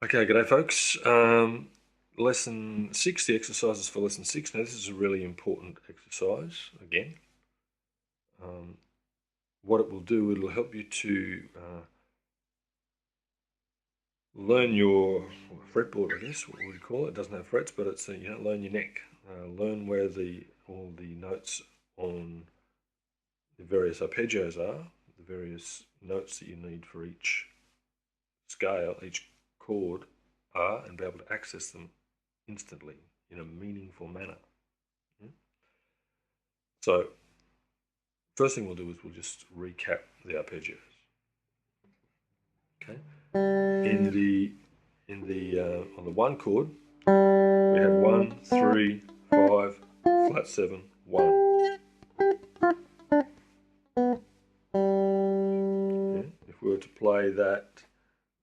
Okay, g'day folks. Lesson 6, the exercises for lesson 6. Now this is a really important exercise again. What it will do, it'll help you to learn your fretboard, I guess, what would you call it? It doesn't have frets, but it's, learn your neck. Learn where all the notes on the various arpeggios are, the various notes that you need for each scale, each chord are, and be able to access them instantly in a meaningful manner. So first thing we'll do is we'll just recap the arpeggios. Okay. On the one chord we have 1, 3, 5, flat 7, 1. Yeah. If we were to play that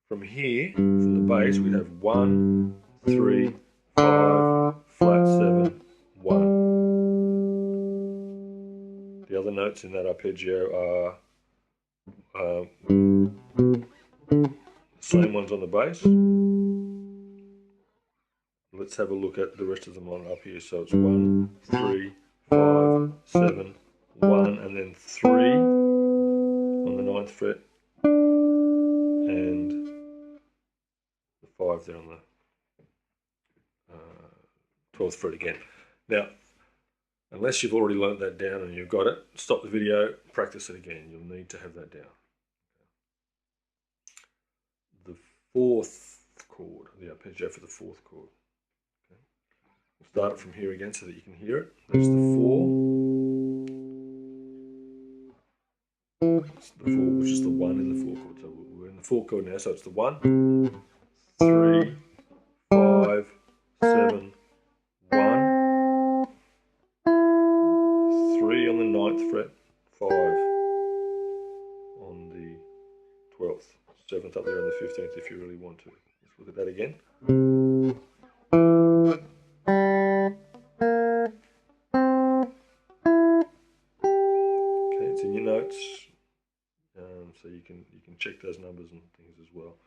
from here, from the bass, we'd have 1, 3, 5, flat 7, 1. The other notes in that arpeggio are the same ones on the bass. Let's have a look at the rest of them on up here. So it's 1, 3, 5, 7, 1, and then 3 on the 9th fret, and the 5 there on the 12th fret again. Now, unless you've already learnt that down and you've got it, stop the video, practice it again. You'll need to have that down. The 4th chord, the arpeggio for the 4th chord. Okay. We'll start it from here again so that you can hear it. There's the 4. It's the 4, which is the 1 in the 4 chord. So we're in the 4 chord now, so it's the 1, 3, 5, 7, 1, 3 on the 9th fret, 5 on the 12th, 7th up there on the 15th if you really want to. Let's look at that again. Okay, it's in your notes, so you can check those numbers and things as well.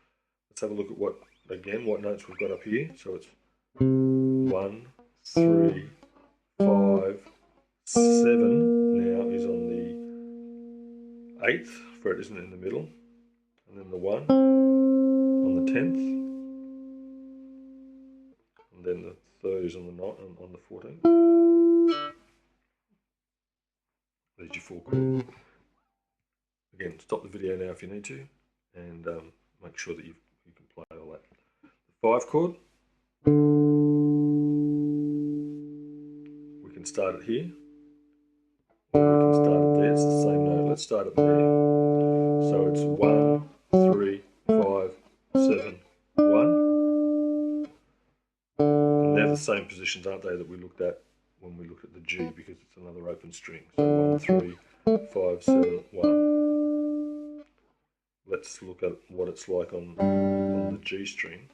Let's have a look at what notes we've got up here. So it's 1, 3, 5, 7 now is on the 8th fret, isn't it, in the middle? And then the 1 on the 10th. And then the 3rd is on the 14th. There's your 4 chord. Again, stop the video now if you need to, and make sure that you can play all that. The 5 chord, we can start it here, or we can start it there. It's the same note. Let's start it there. So it's 1, 3, 5, 7, 1. And they're the same positions, aren't they, that we looked at when we looked at the G, because it's another open string. So 1, 3, 5, 7, 1. Let's look at what it's like on the G string.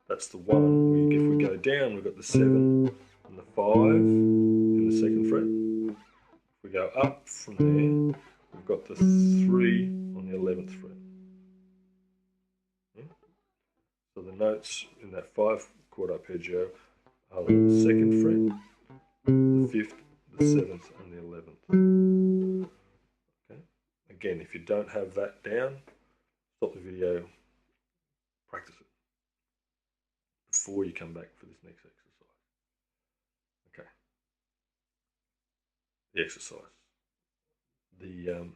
That's the 1. If we go down, we've got the 7 and the 5 in the 2nd fret. If we go up from there, we've got the 3 on the 11th fret. Yeah? So the notes in that 5 chord arpeggio are the 2nd fret, the 5th, the 7th, and the 11th. Okay. Again, if you don't have that down, stop the video, practice it before you come back for this next exercise. Okay. The exercise. The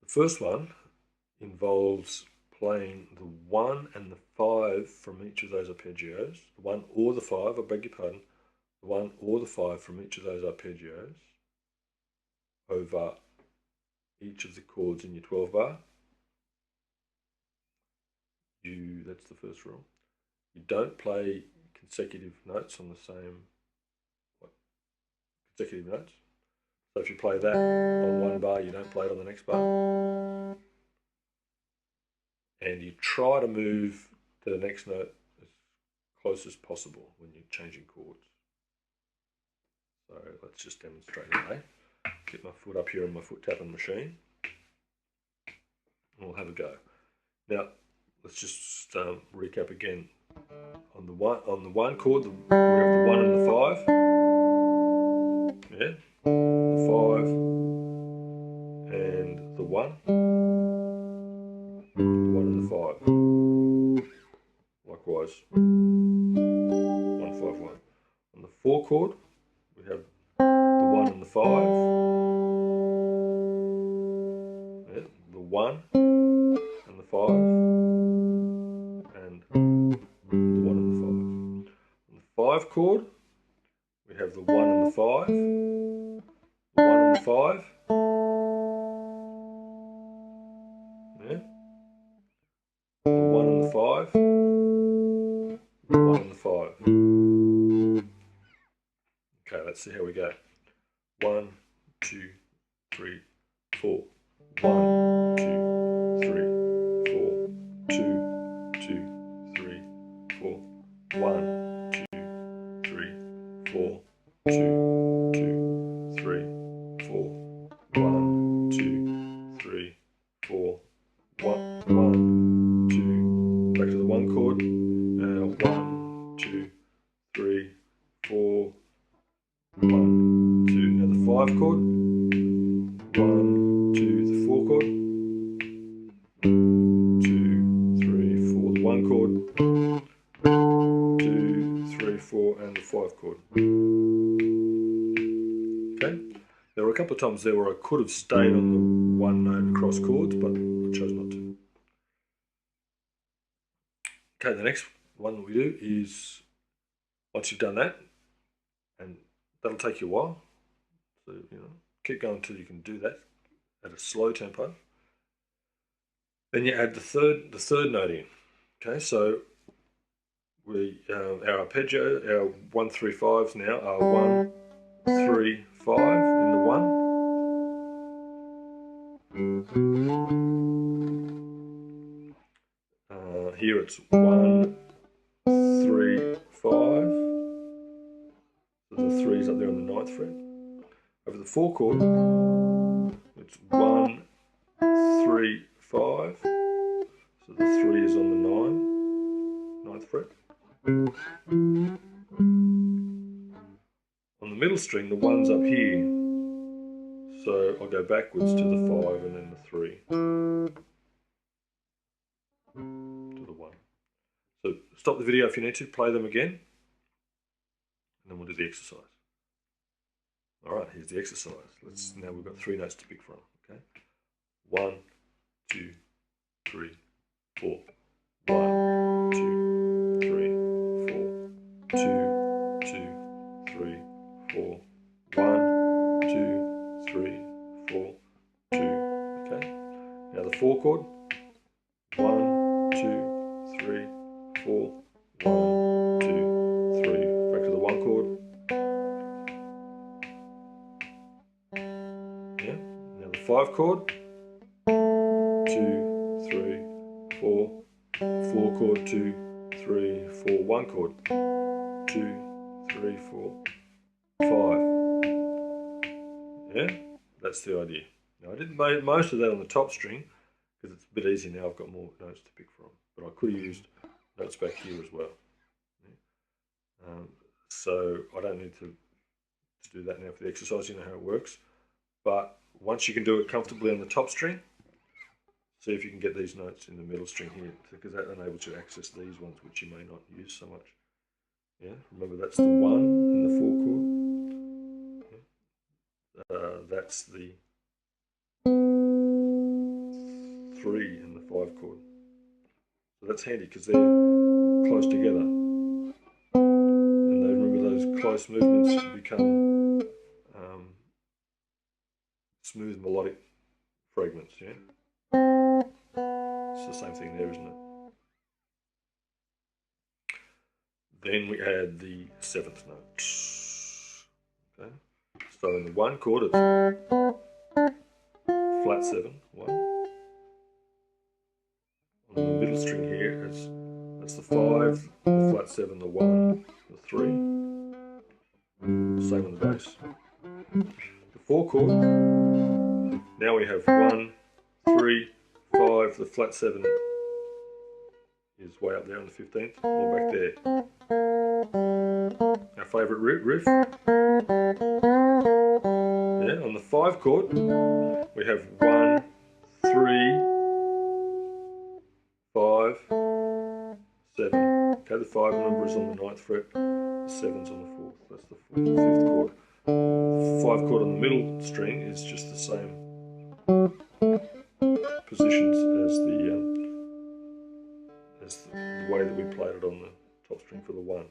first one involves playing the 1 and the 5 from each of those arpeggios, the 1 or the 5, I beg your pardon, the 1 or the 5 from each of those arpeggios over each of the chords in your 12 bar. That's the first rule. You don't play consecutive notes on the same consecutive notes. So if you play that on one bar, you don't play it on the next bar. And you try to move to the next note as close as possible when you're changing chords. So let's just demonstrate it, eh? Get my foot up here on my foot tapping machine, and we'll have a go. Now, let's just recap again. On the one chord, we have the 1 and the 5. Yeah, the 5 and the 1. The 1 and the 5. Likewise, 1, 5, 1. On the 4 chord, we have the 1 and the 5. Yeah, the 1 and the 5. And the 1 and the 5. On the 5 chord, we have the 1 and the 5. The 1 and the 5. Yeah. The 1 and the 5. The 1 and the 5. Okay, let's see how we go. 1, 2, 3, 4. 1, 2, 3, 4. 2, 2, 3, 4. 1, 2, 3, 4. 2, 2, 3, 4. 1, 2, 3, 4. 1, 2. Back to the 1 chord. 1, 2, 3, 4. 1, 2. Now the 5 chord. 1, 2. The 4 chord. 2, 3, 4. The 1 chord. 2, 3, 4, and the 5 chord. Okay. There were a couple of times there where I could have stayed on the 1 note across chords, but I chose not to. Okay, the next one that we do is, once you've done that, and that'll take you a while, so keep going until you can do that at a slow tempo. Then you add the third note in. Okay, so our arpeggio, our 1, 3, 5s now are 1, 3, 5 in the 1. Here it's 1, 3, 5. So the 3's up there on the 9th fret. Over the 4 chord, it's 1, 3, 5. So the 3 is on the 9th fret. On the middle string, the 1's up here. So I'll go backwards to the 5 and then the 3. To the 1. So stop the video if you need to, play them again. And then we'll do the exercise. Alright, here's the exercise. Now we've got 3 notes to pick from. Okay. 1, 2, 3, 4. 1, 2, 3, 4. 2, 2, 3, 4. 1, 2, 3, 4, 2. Okay. Now the 4 chord. 1, 2, 3, 4. 1, 2, 3. Back to the 1 chord. Yeah. Now the 5 chord. 2, 3, 4. 4 chord. 2, 3, 4. 1 chord. 2, 3, 4, 5. Yeah, that's the idea. Now I didn't make most of that on the top string because it's a bit easier now. I've got more notes to pick from, but I could have used notes back here as well. Yeah. So I don't need to do that now for the exercise. You know how it works. But once you can do it comfortably on the top string, see if you can get these notes in the middle string here, because that enables you to access these ones which you may not use so much. Yeah, remember that's the 1 in the 4 chord. That's the 3 in the 5 chord. So that's handy because they're close together. And then remember those close movements become smooth melodic fragments, yeah? It's the same thing there, isn't it? Then we add the 7th note. Okay. So in the 1 chord it's flat 7, 1. On the middle string here that's the 5, the flat 7, the 1, the 3. Same on the bass. The 4 chord, now we have 1, 3, 5, the flat 7, is way up there on the 15th or back there. Our favourite riff. Yeah, on the 5 chord we have 1, 3, 5, 7. Okay, the 5 number is on the 9th fret, the 7's on the 4th. That's the 5th chord. The 5 chord on the middle string is just the same positions as the way that we played it on the top string for the 1.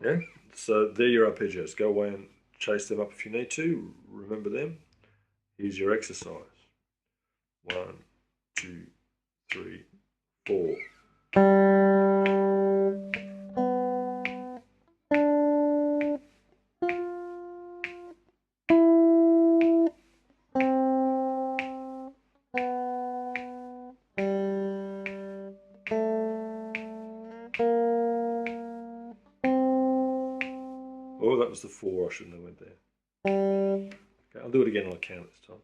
Yeah, so there are your arpeggios. Go away and chase them up if you need to. Remember them. Here's your exercise. 1, 2, 3, 4. Oh, that was the 4. I shouldn't have went there. Okay, I'll do it again on a count this time.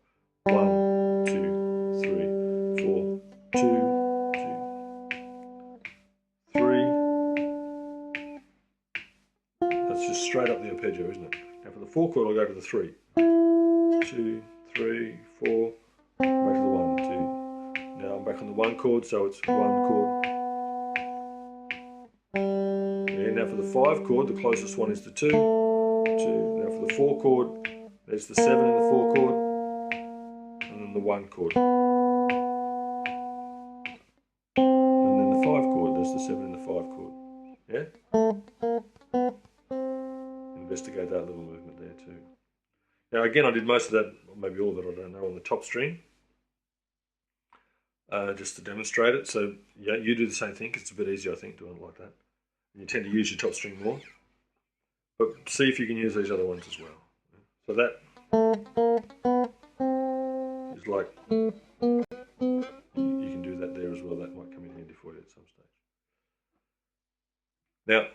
1, 2, 3, 4, 2, 2, 3. That's just straight up the arpeggio, isn't it? Now for the 4 chord, I'll go to the 3. 2, 3, 4. Back to the 1, 2. Now I'm back on the 1 chord, so it's 1 chord. Yeah, now for the 5 chord, the closest one is the 2. 2. Now for the 4 chord, there's the 7 in the 4 chord, and then the 1 chord. And then the 5 chord, there's the 7 in the 5 chord. Yeah? Investigate that little movement there too. Now again, I did most of that, or maybe all of it, I don't know, on the top string. Just to demonstrate it. So yeah, you do the same thing, 'cause it's a bit easier, I think, doing it like that. You tend to use your top string more. But see if you can use these other ones as well. So that is like, you can do that there as well. That might come in handy for you at some stage. Now,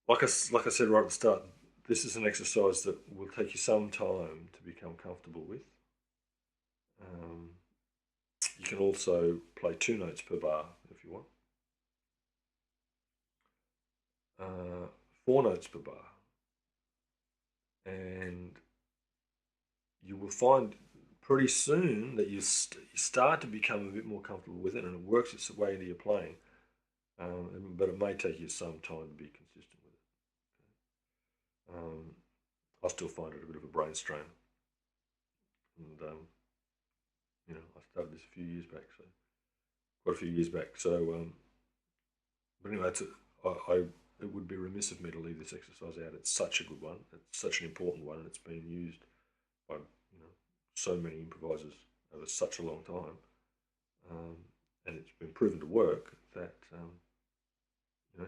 like I said right at the start, this is an exercise that will take you some time to become comfortable with. You can also play 2 notes per bar if you want. 4 notes per bar. And you will find pretty soon that you start to become a bit more comfortable with it, and it works its way into your playing. But it may take you some time to be consistent with it. I still find it a bit of a brain strain. And, you know, I started this a few years back, so quite a few years back. So, but anyway, it would be remiss of me to leave this exercise out. It's such a good one. It's such an important one, and it's been used by so many improvisers over such a long time, and it's been proven to work that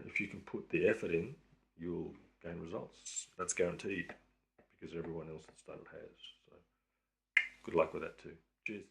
if you can put the effort in, you'll gain results. That's guaranteed, because everyone else that's done it has. So good luck with that too. Cheers.